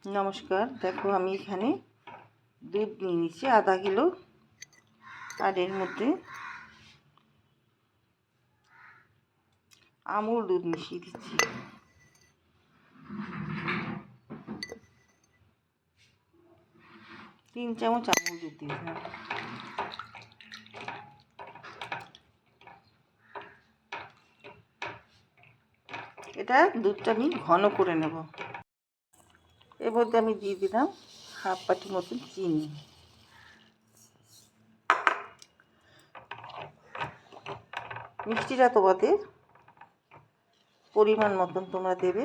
নমস্কার। দেখো আমি এখানে দুধ নিয়ে নিচ্ছি আধা কিলো, আর এর মধ্যে আমুল দুধ মিশিয়ে দিচ্ছি। তিন চামচ আমুল দুধ দিয়েছিলাম। এটা দুধটা আমি ঘন করে নেব। এর মধ্যে আমি দিয়ে দিলাম হাফ বাটি মতন চিনি। মিষ্টিটা তোমাদের পরিমাণ মতন তোমরা দেবে।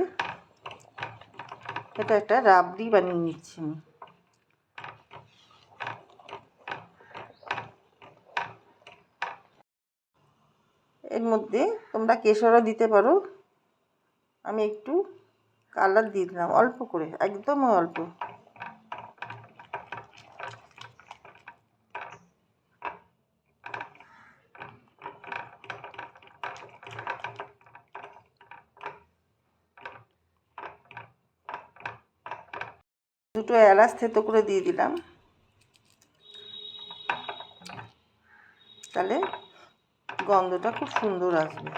এটা একটা রাবড়ি বানিয়ে নিচ্ছি আমি। এর মধ্যে তোমরা কেশরও দিতে পারো। আমি একটু কালার দিয়ে দিলাম অল্প করে, একদম অল্প। দুটো এলাচ থেতো করে দিয়ে দিলাম, তাহলে গন্ধটা খুব সুন্দর আসবে।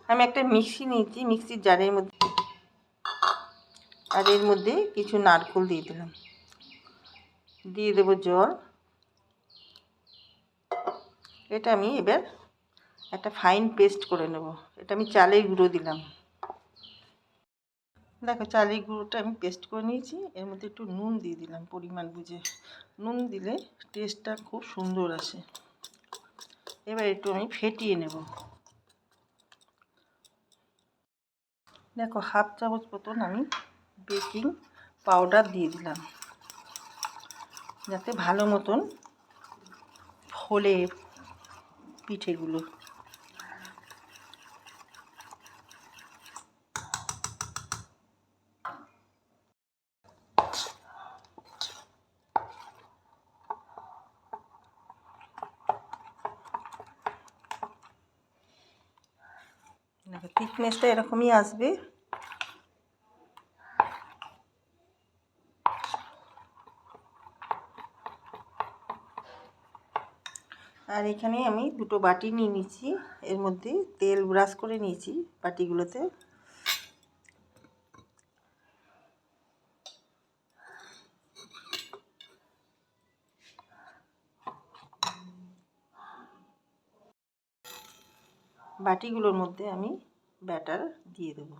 আমি একটা মিক্সি নিয়েছি, মিক্সির জারের মধ্যে, আর এর মধ্যে কিছু নারকেল দিয়ে দিলাম। দিয়ে দেবো জল। এটা আমি এবার একটা ফাইন পেস্ট করে নেব। এটা আমি চালের গুঁড়ো দিলাম। দেখো চালের গুঁড়োটা আমি পেস্ট করে নিয়েছি। এর মধ্যে একটু নুন দিয়ে দিলাম পরিমাণ বুঝে। নুন দিলে টেস্টটা খুব সুন্দর আসে। এবার একটু আমি ফেটিয়ে নেব। দেখো হাফ চামচ মতন আমি বেকিং পাউডার দিয়ে দিলাম, যাতে ভালো মতন ফোলে পিঠেগুলো। দেখো থিকনেসটা এরকমই আসবে। আর এখানে আমি দুটো বাটি নিয়ে নিচ্ছি। এর মধ্যে তেল ব্রাশ করে নিয়েছি বাটিগুলোতে। বাটিগুলোর মধ্যে আমি ব্যাটার দিয়ে দেবো।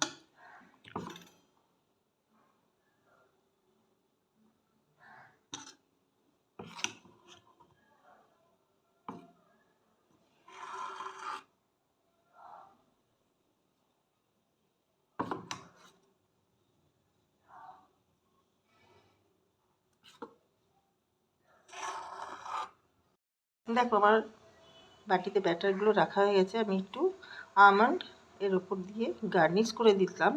দেখো আমার বাটিতে ব্যাটারগুলো রাখা হয়ে গেছে। আমি একটু আমন্ড এর উপর দিয়ে গার্নিশ করে দিলাম।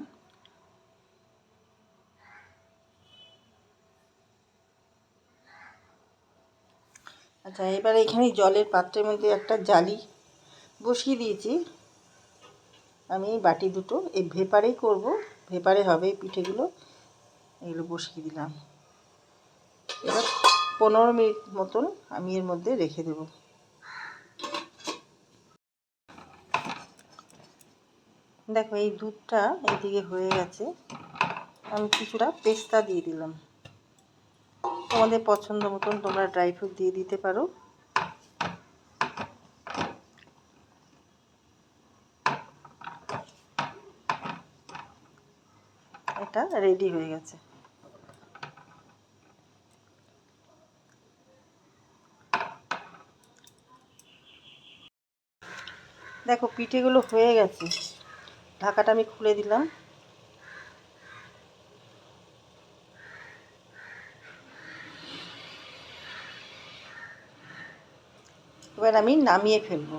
আচ্ছা, এবার এখানে জলের পাত্রের মধ্যে একটা জালি বসিয়ে দিয়েছি। আমি এই বাটি দুটো এই ভেপারেই করব, ভেপারে হবে এই পিঠেগুলো। এগুলো বসিয়ে দিলাম। এবার 15 মিনিট মতন আমি এর মধ্যে রেখে দেব। দেখো এই দুধটা এইদিকে হয়ে গেছে। আমি কিছুটা পেস্তা দিয়ে দিলাম। তোমাদের পছন্দ মতন তোমরা ড্রাই ফ্রুট দিয়ে দিতে পারো। এটা রেডি হয়ে গেছে। দেখো পিঠেগুলো হয়ে গেছে। ঢাকাটা আমি খুলে দিলাম। এবার আমি নামিয়ে ফেলবো।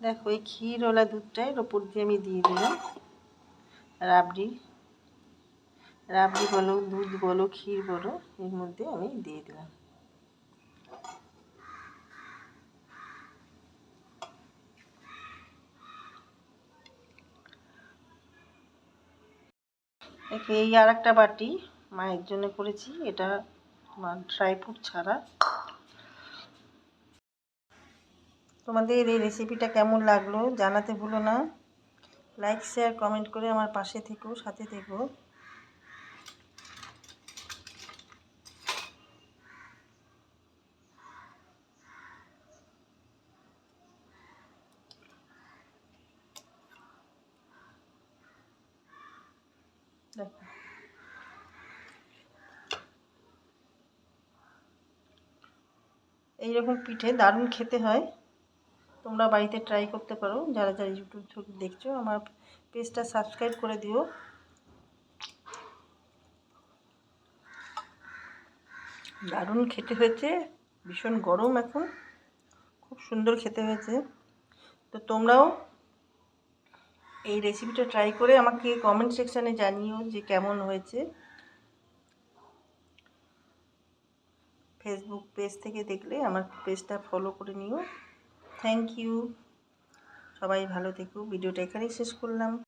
দেখো এই ক্ষীরওয়ালা দুধটা এর ওপর দিয়ে আমি দিয়ে দিলাম রাবড়ি। রাবড়ি বলো, দুধ বলো, ক্ষীর বলো, এর মধ্যে আমি দিয়ে দিলাম। এই আর একটা বাটি মায়ের জন্য করেছি, এটা ড্রাই ফ্রুট ছাড়া। তোমাদের এই রেসিপিটা কেমন লাগলো জানাতে ভুলো না। লাইক শেয়ার কমেন্ট করে আমার পাশে থেকো, সাথে থেকো। দেখো এইরকম পিঠে দারুণ খেতে হয়, তোমরা বাড়িতে ট্রাই করতে পারো। যারা যারা ইউটিউব থেকে দেখছো আমার পেজটা সাবস্ক্রাইব করে দিও। দারুণ খেতে হয়েছে, ভীষণ গরম এখন, খুব সুন্দর খেতে হয়েছে। তো তোমরাও এই রেসিপিটা ট্রাই করে আমাকে কমেন্ট সেকশানে জানিও যে কেমন হয়েছে। ফেসবুক পেজ থেকে দেখলে আমার পেজটা ফলো করে নিও। থ্যাংক ইউ, সবাই ভালো থেকো। ভিডিওটা এখানেই শেষ করলাম।